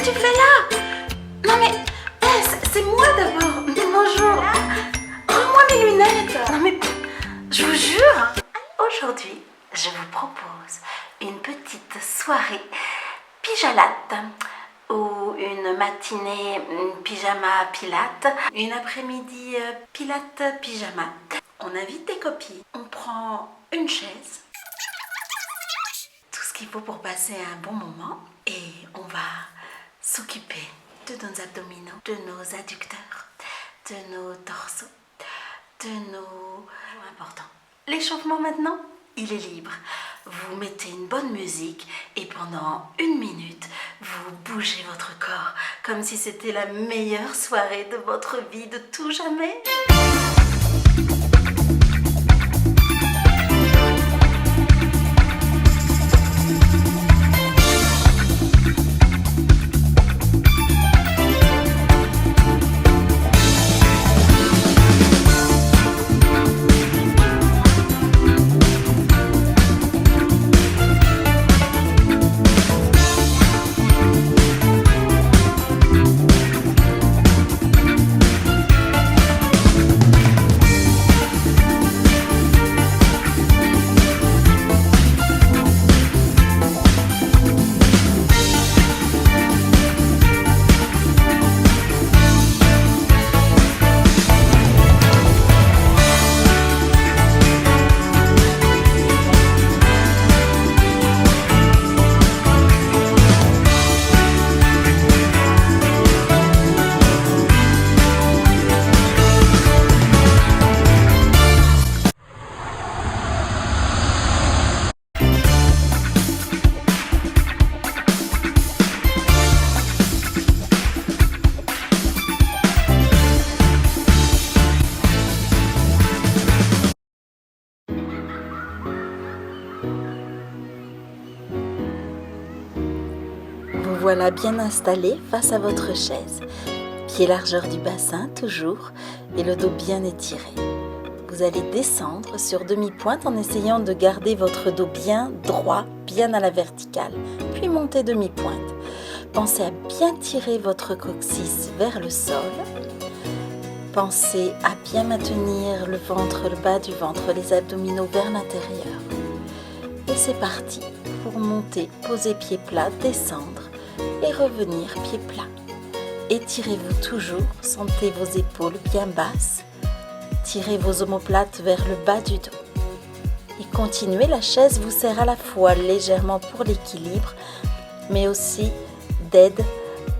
tu fais là? Non mais, c'est moi d'abord. Bonjour. Rends-moi mes lunettes. Non mais, je vous jure. Aujourd'hui, je vous propose une petite soirée pyjalate ou une matinée pyjama pilate, une après-midi pilate pyjama. On invite des copines, on prend une chaise, tout ce qu'il faut pour passer un bon moment et on va s'occuper de nos abdominaux, de nos adducteurs, de nos dorsaux, de nos joints importants. L'échauffement maintenant, il est libre. Vous mettez une bonne musique et pendant 1 minute, vous bougez votre corps comme si c'était la meilleure soirée de votre vie de tout jamais. Vous voilà bien installé face à votre chaise, pied largeur du bassin toujours et le dos bien étiré. Vous allez descendre sur demi-pointe en essayant de garder votre dos bien droit, bien à la verticale, puis monter demi-pointe. Pensez à bien tirer votre coccyx vers le sol. Pensez à bien maintenir le ventre, le bas du ventre, les abdominaux vers l'intérieur. Et c'est parti pour monter, poser pied plat, descendre et revenir pied plat. Étirez-vous toujours, sentez vos épaules bien basses. Tirez vos omoplates vers le bas du dos. Et continuez, la chaise vous sert à la fois légèrement pour l'équilibre, mais aussi d'aide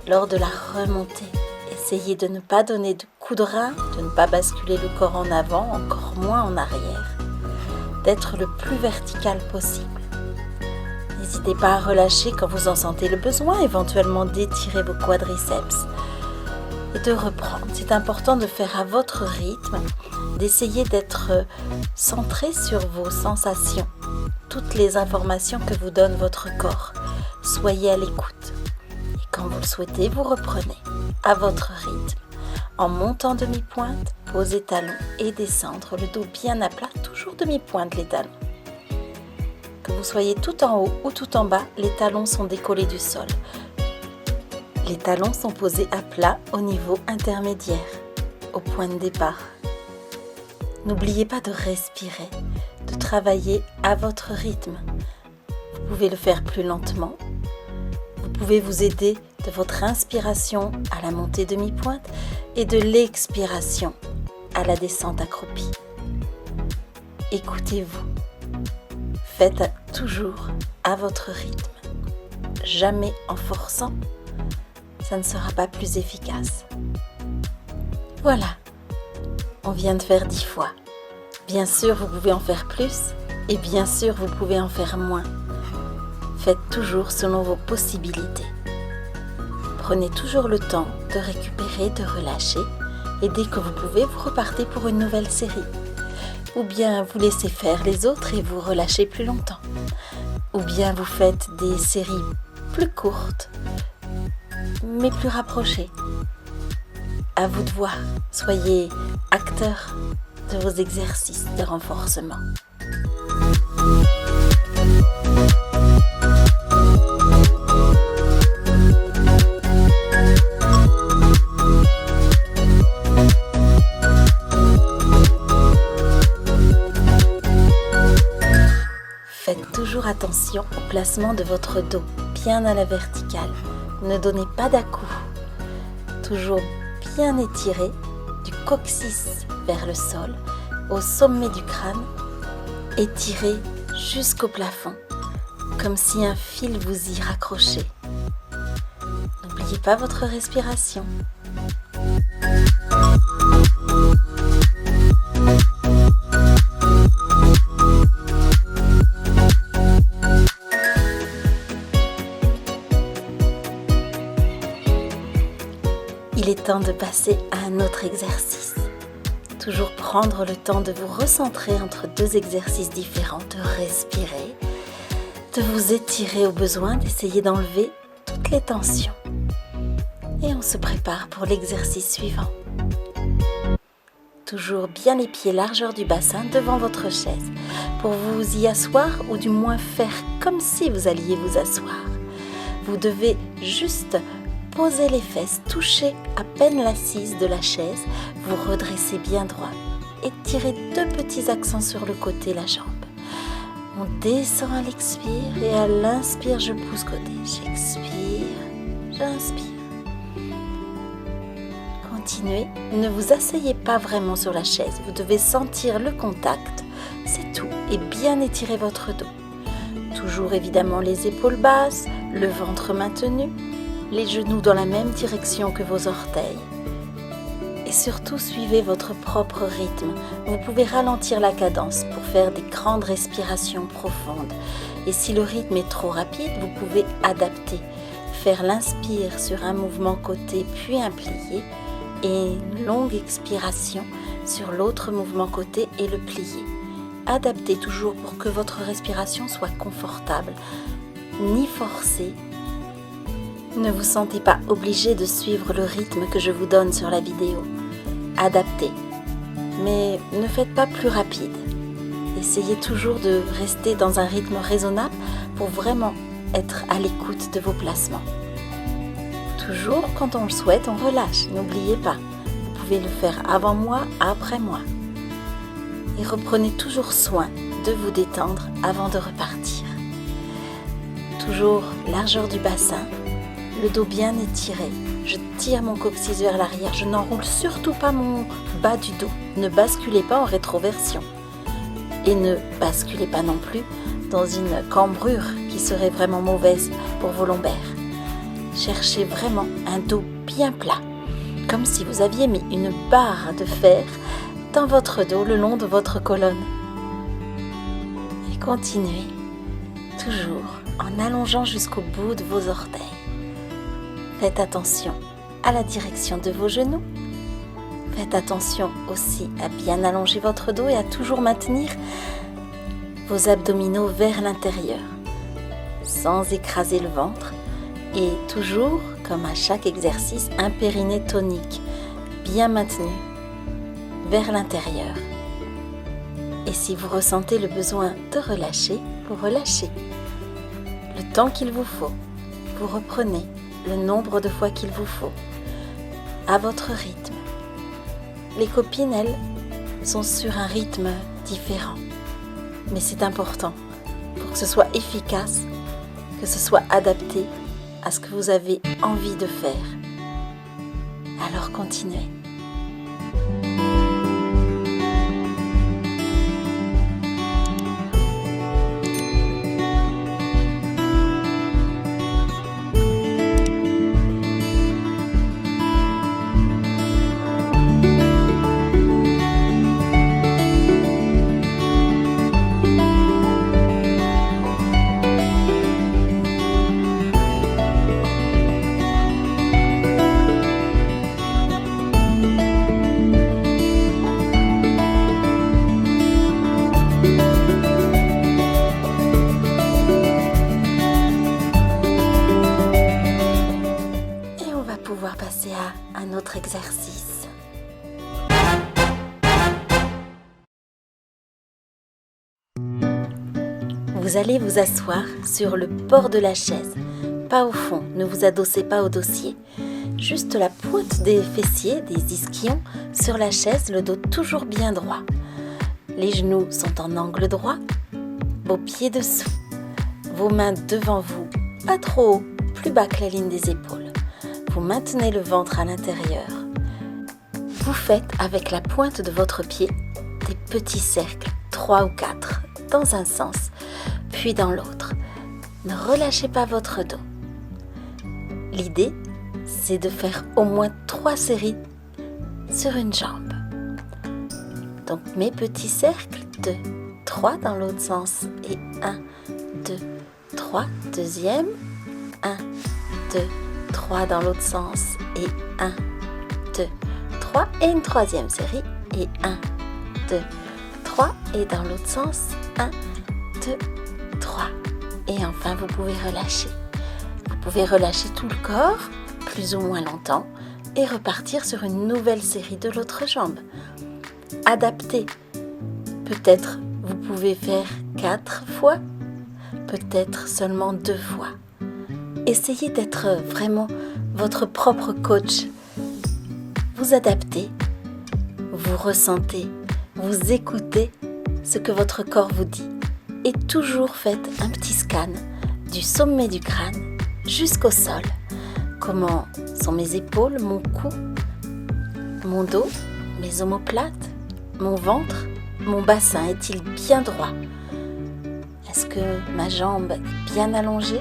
lors de la remontée. Essayez de ne pas donner de coups de rein, de ne pas basculer le corps en avant, encore moins en arrière. D'être le plus vertical possible. N'hésitez pas à relâcher quand vous en sentez le besoin, éventuellement d'étirer vos quadriceps et de reprendre. C'est important de faire à votre rythme, d'essayer d'être centré sur vos sensations, toutes les informations que vous donne votre corps. Soyez à l'écoute. Et quand vous le souhaitez, vous reprenez à votre rythme. En montant demi-pointe, posez talons et descendre, le dos bien à plat, toujours demi-pointe les talons. Que vous soyez tout en haut ou tout en bas, les talons sont décollés du sol. Les talons sont posés à plat au niveau intermédiaire, au point de départ. N'oubliez pas de respirer, de travailler à votre rythme. Vous pouvez le faire plus lentement. Vous pouvez vous aider de votre inspiration à la montée demi-pointe et de l'expiration à la descente accroupie. Écoutez-vous. Faites toujours à votre rythme. Jamais en forçant, ça ne sera pas plus efficace. Voilà, on vient de faire 10 fois. Bien sûr, vous pouvez en faire plus et bien sûr, vous pouvez en faire moins. Faites toujours selon vos possibilités. Prenez toujours le temps de récupérer, de relâcher et dès que vous pouvez, vous repartez pour une nouvelle série. Ou bien vous laissez faire les autres et vous relâchez plus longtemps. Ou bien vous faites des séries plus courtes, mais plus rapprochées. À vous de voir. Soyez acteur de vos exercices de renforcement. attention au placement de votre dos, bien à la verticale. Ne donnez pas d'à-coups. Toujours bien étiré du coccyx vers le sol, au sommet du crâne, étiré jusqu'au plafond, comme si un fil vous y raccrochait. N'oubliez pas votre respiration. Il est temps de passer à un autre exercice. Toujours prendre le temps de vous recentrer entre deux exercices différents, de respirer, de vous étirer au besoin, d'essayer d'enlever toutes les tensions. Et on se prépare pour l'exercice suivant. Toujours bien les pieds largeur du bassin devant votre chaise pour vous y asseoir ou du moins faire comme si vous alliez vous asseoir. Vous devez juste poser les fesses, toucher à peine l'assise de la chaise, vous redressez bien droit et tirez deux petits accents sur le côté, la jambe. On descend à l'expire et à l'inspire, je pousse côté. J'expire, j'inspire. Continuez, ne vous asseyez pas vraiment sur la chaise, vous devez sentir le contact, c'est tout, et bien étirer votre dos. Toujours évidemment les épaules basses, le ventre maintenu, les genoux dans la même direction que vos orteils. Et surtout, suivez votre propre rythme. Vous pouvez ralentir la cadence pour faire des grandes respirations profondes. Et si le rythme est trop rapide, vous pouvez adapter. Faire l'inspire sur un mouvement côté puis un plié et une longue expiration sur l'autre mouvement côté et le plié. Adaptez toujours pour que votre respiration soit confortable, ni forcée. Ne vous sentez pas obligé de suivre le rythme que je vous donne sur la vidéo. Adaptez, mais ne faites pas plus rapide. Essayez toujours de rester dans un rythme raisonnable pour vraiment être à l'écoute de vos placements. Toujours, quand on le souhaite, on relâche. N'oubliez pas, vous pouvez le faire avant moi, après moi. Et reprenez toujours soin de vous détendre avant de repartir. Toujours largeur du bassin. Le dos bien étiré, je tire mon coccyx vers l'arrière, je n'enroule surtout pas mon bas du dos. Ne basculez pas en rétroversion. Et ne basculez pas non plus dans une cambrure qui serait vraiment mauvaise pour vos lombaires. Cherchez vraiment un dos bien plat, comme si vous aviez mis une barre de fer dans votre dos le long de votre colonne. Et continuez, toujours en allongeant jusqu'au bout de vos orteils. Faites attention à la direction de vos genoux. Faites attention aussi à bien allonger votre dos et à toujours maintenir vos abdominaux vers l'intérieur, sans écraser le ventre. Et toujours, comme à chaque exercice, un périnée tonique, bien maintenu, vers l'intérieur. Et si vous ressentez le besoin de relâcher, vous relâchez. Le temps qu'il vous faut, vous reprenez le nombre de fois qu'il vous faut, à votre rythme. Les copines, elles, sont sur un rythme différent. Mais c'est important pour que ce soit efficace, que ce soit adapté à ce que vous avez envie de faire. Alors continuez. Passer à un autre exercice. Vous allez vous asseoir sur le bord de la chaise, pas au fond, ne vous adossez pas au dossier. Juste la pointe des fessiers, des ischions sur la chaise, le dos toujours bien droit. Les genoux sont en angle droit, vos pieds dessous. Vos mains devant vous, pas trop haut, plus bas que la ligne des épaules. Vous maintenez le ventre à l'intérieur. Vous faites avec la pointe de votre pied des petits cercles, 3 ou 4, dans un sens, puis dans l'autre. Ne relâchez pas votre dos. L'idée, c'est de faire au moins 3 séries sur une jambe. Donc mes petits cercles, 2, 3 dans l'autre sens et 1, 2, 3, deuxième, 1, 2, 3 dans l'autre sens et 1, 2, 3 et une troisième série et 1, 2, 3 et dans l'autre sens, 1, 2, 3 et enfin vous pouvez relâcher. Vous pouvez relâcher tout le corps, plus ou moins longtemps, et repartir sur une nouvelle série de l'autre jambe. Adaptez. Peut-être vous pouvez faire 4 fois, peut-être seulement 2 fois. Essayez d'être vraiment votre propre coach. Vous adaptez, vous ressentez, vous écoutez ce que votre corps vous dit et toujours faites un petit scan du sommet du crâne jusqu'au sol. Comment sont mes épaules, mon cou, mon dos, mes omoplates, mon ventre, mon bassin est-il bien droit? Est-ce que ma jambe est bien allongée?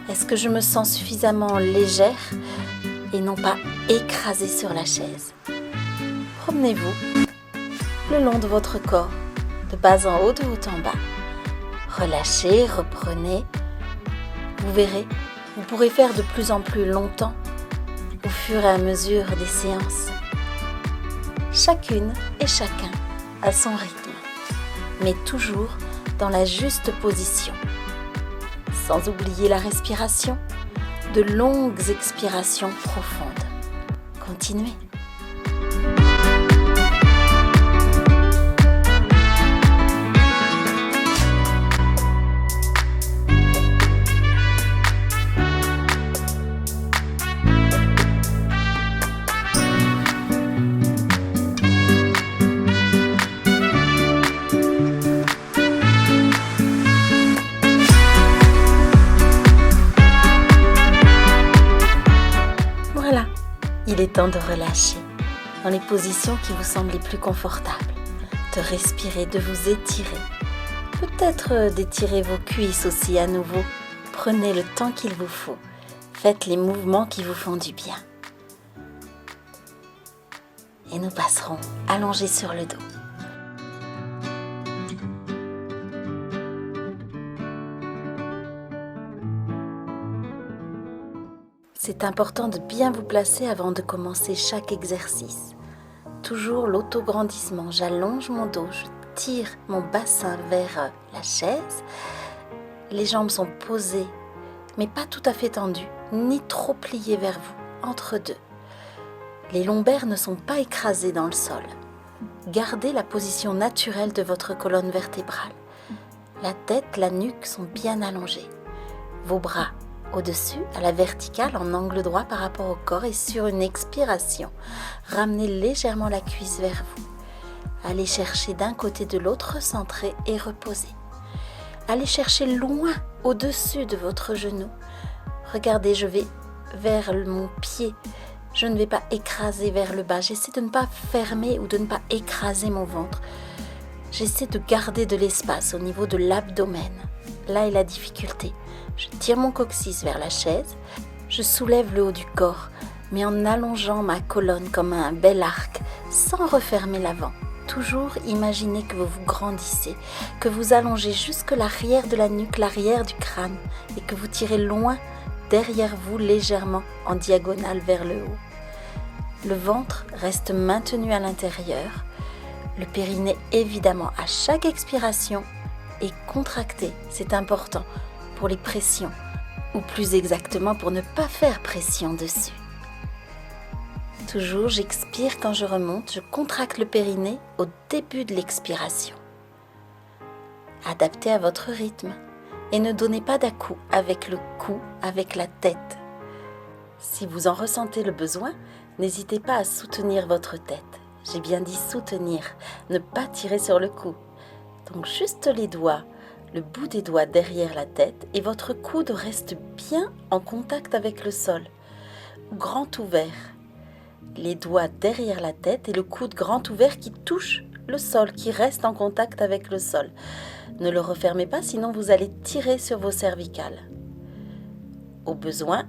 Est-ce que je me sens suffisamment légère et non pas écrasée sur la chaise? Promenez-vous le long de votre corps, de bas en haut, de haut en bas. Relâchez, reprenez. Vous verrez, vous pourrez faire de plus en plus longtemps au fur et à mesure des séances. Chacune et chacun à son rythme, mais toujours dans la juste position. Sans oublier la respiration, de longues expirations profondes. Continuez. Il est temps de relâcher dans les positions qui vous semblent les plus confortables, de respirer, de vous étirer. Peut-être d'étirer vos cuisses aussi à nouveau. Prenez le temps qu'il vous faut. Faites les mouvements qui vous font du bien. Et nous passerons allongés sur le dos. C'est important de bien vous placer avant de commencer chaque exercice. Toujours l'autograndissement. J'allonge mon dos, je tire mon bassin vers la chaise. Les jambes sont posées, mais pas tout à fait tendues, ni trop pliées vers vous, entre deux. Les lombaires ne sont pas écrasés dans le sol. Gardez la position naturelle de votre colonne vertébrale. La tête, la nuque sont bien allongées. Vos bras au-dessus, à la verticale, en angle droit par rapport au corps et sur une expiration. Ramenez légèrement la cuisse vers vous. Allez chercher d'un côté de l'autre, recentrer et reposer. Allez chercher loin, au-dessus de votre genou. Regardez, je vais vers mon pied. Je ne vais pas écraser vers le bas. J'essaie de ne pas fermer ou de ne pas écraser mon ventre. J'essaie de garder de l'espace au niveau de l'abdomen. Là est la difficulté. Je tire mon coccyx vers la chaise, je soulève le haut du corps, mais en allongeant ma colonne comme un bel arc, sans refermer l'avant. Toujours imaginez que vous vous grandissez, que vous allongez jusque l'arrière de la nuque, l'arrière du crâne, et que vous tirez loin derrière vous légèrement en diagonale vers le haut. Le ventre reste maintenu à l'intérieur, le périnée évidemment à chaque expiration est contracté, c'est important. Pour les pressions, ou plus exactement pour ne pas faire pression dessus. Toujours, j'expire quand je remonte, je contracte le périnée au début de l'expiration. Adaptez à votre rythme et ne donnez pas d'à-coups avec le cou, avec la tête. Si vous en ressentez le besoin, n'hésitez pas à soutenir votre tête. J'ai bien dit soutenir, ne pas tirer sur le cou. Donc juste les doigts le bout des doigts derrière la tête et votre coude reste bien en contact avec le sol, grand ouvert. Les doigts derrière la tête et le coude grand ouvert qui touche le sol, qui reste en contact avec le sol. Ne le refermez pas, sinon vous allez tirer sur vos cervicales. Au besoin,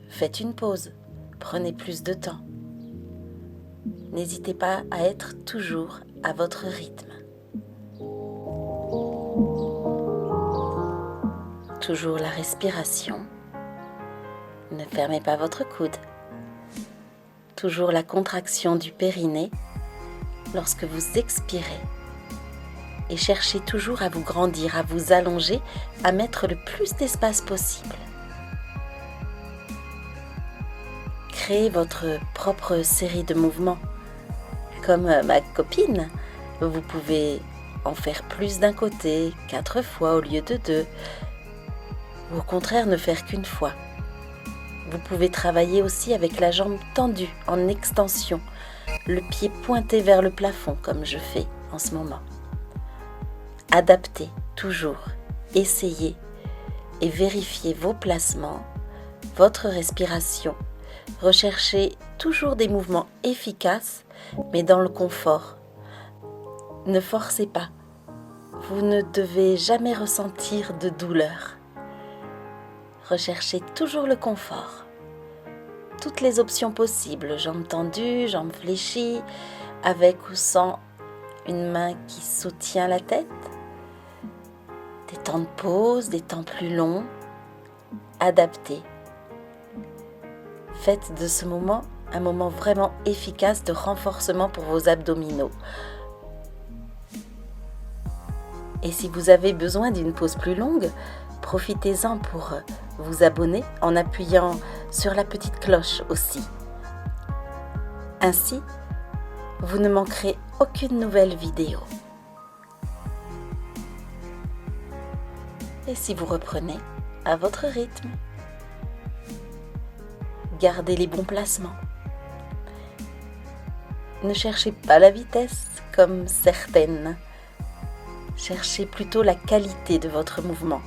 faites une pause. Prenez plus de temps. N'hésitez pas à être toujours à votre rythme. Toujours la respiration. Ne fermez pas votre coude. Toujours la contraction du périnée lorsque vous expirez. Et cherchez toujours à vous grandir, à vous allonger, à mettre le plus d'espace possible. Créez votre propre série de mouvements. Comme ma copine, vous pouvez en faire plus d'un côté, 4 fois au lieu de 2, ou au contraire ne faire qu'une fois. Vous pouvez travailler aussi avec la jambe tendue, en extension, le pied pointé vers le plafond, comme je fais en ce moment. Adaptez toujours, essayez et vérifiez vos placements, votre respiration. Recherchez toujours des mouvements efficaces, mais dans le confort. Ne forcez pas. Vous ne devez jamais ressentir de douleur. Recherchez toujours le confort. Toutes les options possibles, jambes tendues, jambes fléchies, avec ou sans une main qui soutient la tête, des temps de pause, des temps plus longs, adaptés. Faites de ce moment un moment vraiment efficace de renforcement pour vos abdominaux. Et si vous avez besoin d'une pause plus longue, profitez-en pour vous abonner en appuyant sur la petite cloche aussi. Ainsi, vous ne manquerez aucune nouvelle vidéo. Et si vous reprenez à votre rythme, gardez les bons placements. Ne cherchez pas la vitesse comme certaines. Cherchez plutôt la qualité de votre mouvement.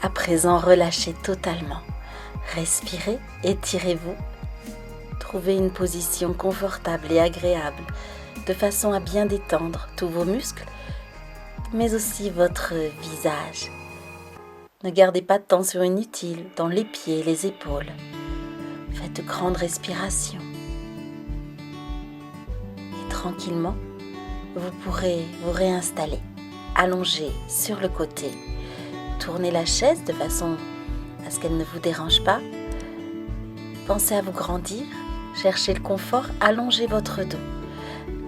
À présent, relâchez totalement. Respirez, étirez-vous. Trouvez une position confortable et agréable, de façon à bien détendre tous vos muscles, mais aussi votre visage. Ne gardez pas de tension inutile dans les pieds et les épaules. Faites de grandes respirations. Et tranquillement, vous pourrez vous réinstaller, allongé sur le côté. Tournez la chaise de façon à ce qu'elle ne vous dérange pas. Pensez à vous grandir, cherchez le confort, allongez votre dos,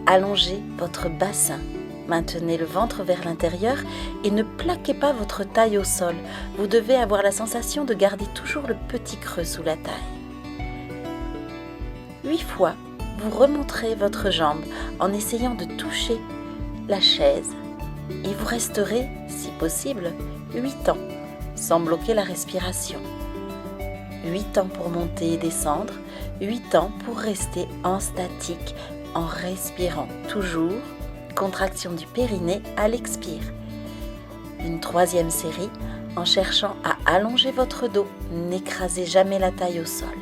allongez votre bassin. Maintenez le ventre vers l'intérieur et ne plaquez pas votre taille au sol. Vous devez avoir la sensation de garder toujours le petit creux sous la taille. 8 fois, vous remonterez votre jambe en essayant de toucher la chaise. Et vous resterez, si possible, 8 ans, sans bloquer la respiration. 8 ans pour monter et descendre, 8 ans pour rester en statique, en respirant toujours. Contraction du périnée à l'expire. Une 3e série en cherchant à allonger votre dos. N'écrasez jamais la taille au sol.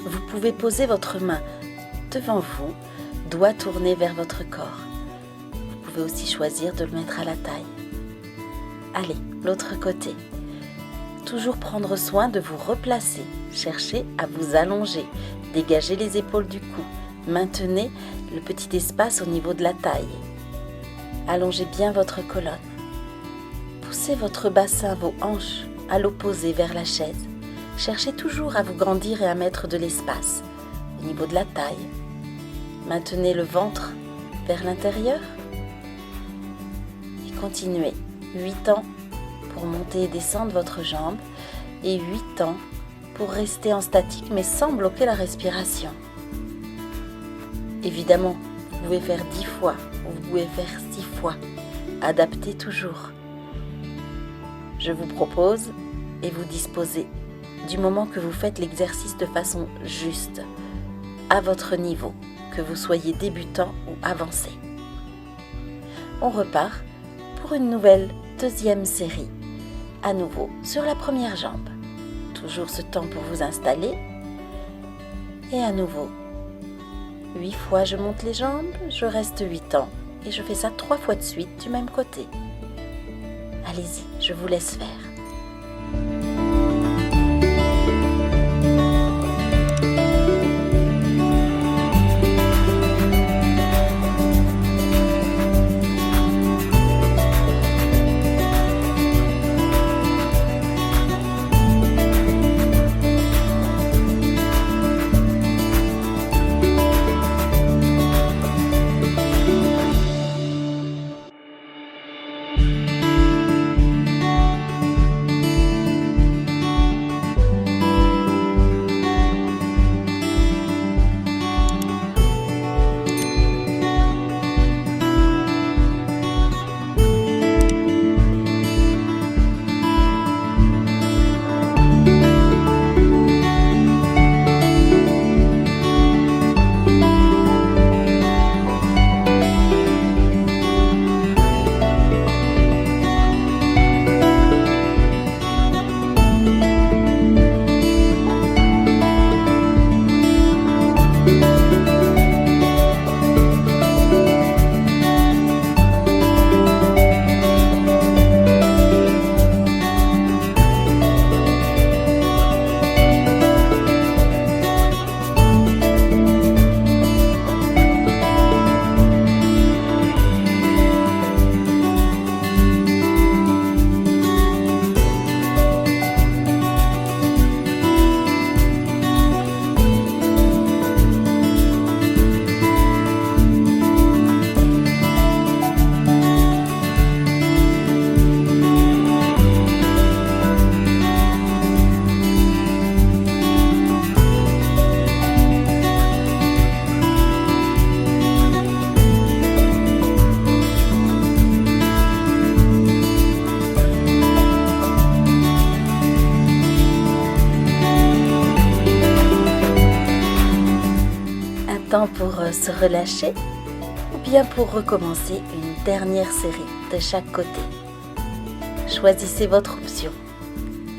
Vous pouvez poser votre main devant vous, doigt tourné vers votre corps. Vous pouvez aussi choisir de le mettre à la taille. Allez, l'autre côté. Toujours prendre soin de vous replacer. Cherchez à vous allonger. Dégagez les épaules du cou. Maintenez le petit espace au niveau de la taille. Allongez bien votre colonne. Poussez votre bassin, vos hanches, à l'opposé vers la chaise. Cherchez toujours à vous grandir et à mettre de l'espace au niveau de la taille. Maintenez le ventre vers l'intérieur. Et continuez. 8 ans pour monter et descendre votre jambe. Et 8 ans pour rester en statique mais sans bloquer la respiration. Évidemment, vous pouvez faire 10 fois, ou vous pouvez faire 6 fois. Adaptez toujours. Je vous propose et vous disposer du moment que vous faites l'exercice de façon juste, à votre niveau, que vous soyez débutant ou avancé. On repart pour une nouvelle deuxième série, à nouveau sur la première jambe. Toujours ce temps pour vous installer. Et à nouveau, 8 fois je monte les jambes, je reste 8 temps et je fais ça 3 fois de suite du même côté. Allez-y, je vous laisse faire. Temps pour se relâcher ou bien pour recommencer une dernière série de chaque côté. Choisissez votre option.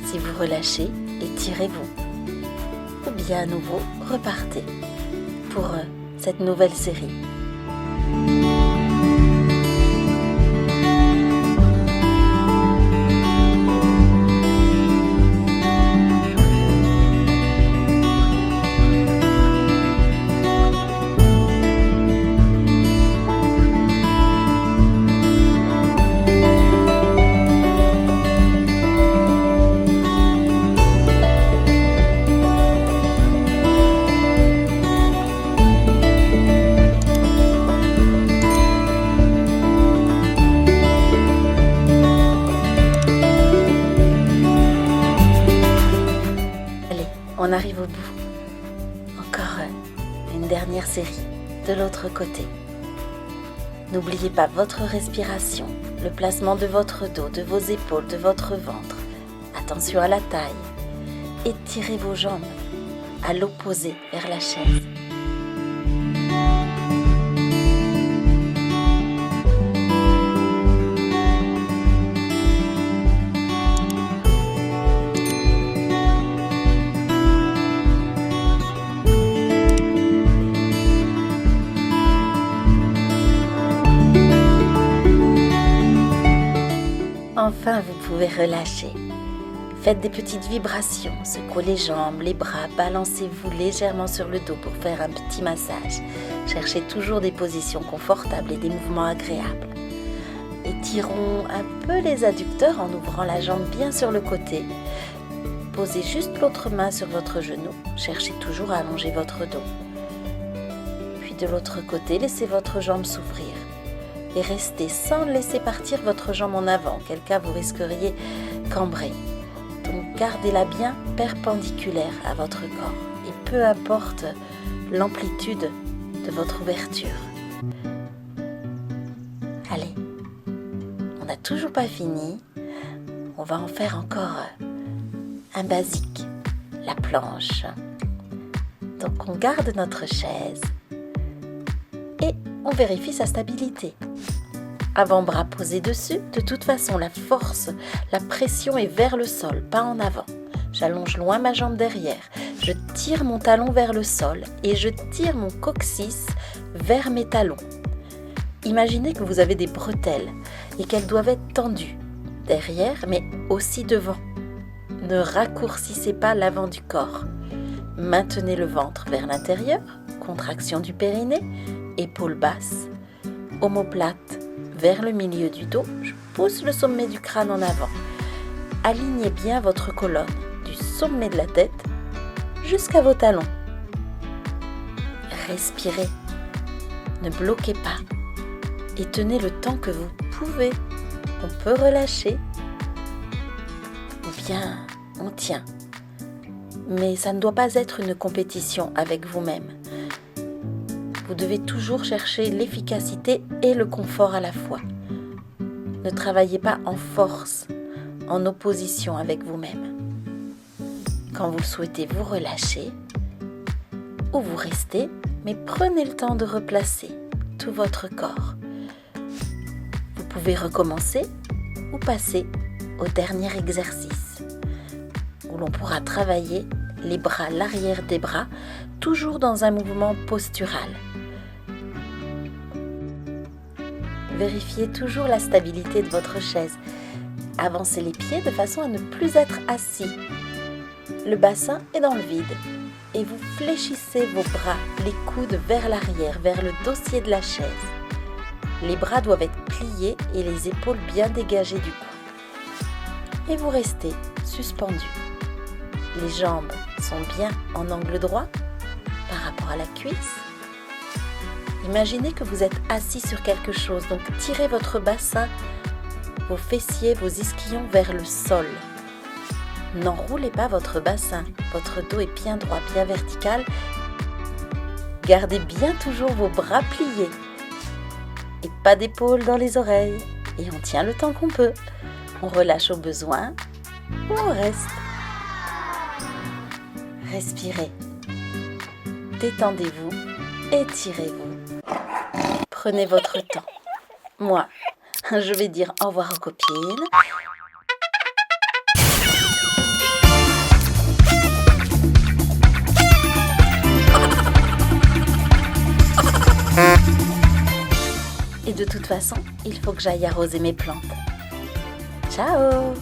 Si vous relâchez, étirez-vous. Ou bien à nouveau, repartez pour cette nouvelle série. On arrive au bout. Encore une dernière série de l'autre côté. N'oubliez pas votre respiration, le placement de votre dos, de vos épaules, de votre ventre. Attention à la taille. Étirez vos jambes à l'opposé vers la chaise. Enfin, vous pouvez relâcher. Faites des petites vibrations, secouez les jambes, les bras, balancez-vous légèrement sur le dos pour faire un petit massage. Cherchez toujours des positions confortables et des mouvements agréables. Étirons un peu les adducteurs en ouvrant la jambe bien sur le côté. Posez juste l'autre main sur votre genou, cherchez toujours à allonger votre dos. Puis de l'autre côté, laissez votre jambe s'ouvrir. Et restez sans laisser partir votre jambe en avant, auquel cas vous risqueriez cambrer. Donc gardez-la bien perpendiculaire à votre corps et peu importe l'amplitude de votre ouverture. Allez, on n'a toujours pas fini, on va en faire encore un basique, la planche. Donc on garde notre chaise et on vérifie sa stabilité. Avant-bras posé dessus, de toute façon la force, la pression est vers le sol, pas en avant. J'allonge loin ma jambe derrière, je tire mon talon vers le sol et je tire mon coccyx vers mes talons. Imaginez que vous avez des bretelles et qu'elles doivent être tendues, derrière mais aussi devant. Ne raccourcissez pas l'avant du corps. Maintenez le ventre vers l'intérieur, contraction du périnée, épaules basses, omoplate vers le milieu du dos, je pousse le sommet du crâne en avant. Alignez bien votre colonne du sommet de la tête jusqu'à vos talons. Respirez, ne bloquez pas et tenez le temps que vous pouvez. On peut relâcher ou bien on tient. Mais ça ne doit pas être une compétition avec vous-même. Vous devez toujours chercher l'efficacité et le confort à la fois. Ne travaillez pas en force, en opposition avec vous-même. Quand vous le souhaitez, vous relâchez ou vous restez, mais prenez le temps de replacer tout votre corps. Vous pouvez recommencer ou passer au dernier exercice où l'on pourra travailler les bras, l'arrière des bras, toujours dans un mouvement postural. Vérifiez toujours la stabilité de votre chaise. Avancez les pieds de façon à ne plus être assis. Le bassin est dans le vide et vous fléchissez vos bras, les coudes vers l'arrière, vers le dossier de la chaise. Les bras doivent être pliés et les épaules bien dégagées du cou. Et vous restez suspendu. Les jambes sont bien en angle droit par rapport à la cuisse. Imaginez que vous êtes assis sur quelque chose, donc tirez votre bassin, vos fessiers, vos ischions vers le sol. N'enroulez pas votre bassin, votre dos est bien droit, bien vertical. Gardez bien toujours vos bras pliés et pas d'épaules dans les oreilles. Et on tient le temps qu'on peut. On relâche au besoin ou on reste. Respirez, détendez-vous, étirez-vous. Prenez votre temps. Moi, je vais dire au revoir aux copines. Et de toute façon, il faut que j'aille arroser mes plantes. Ciao!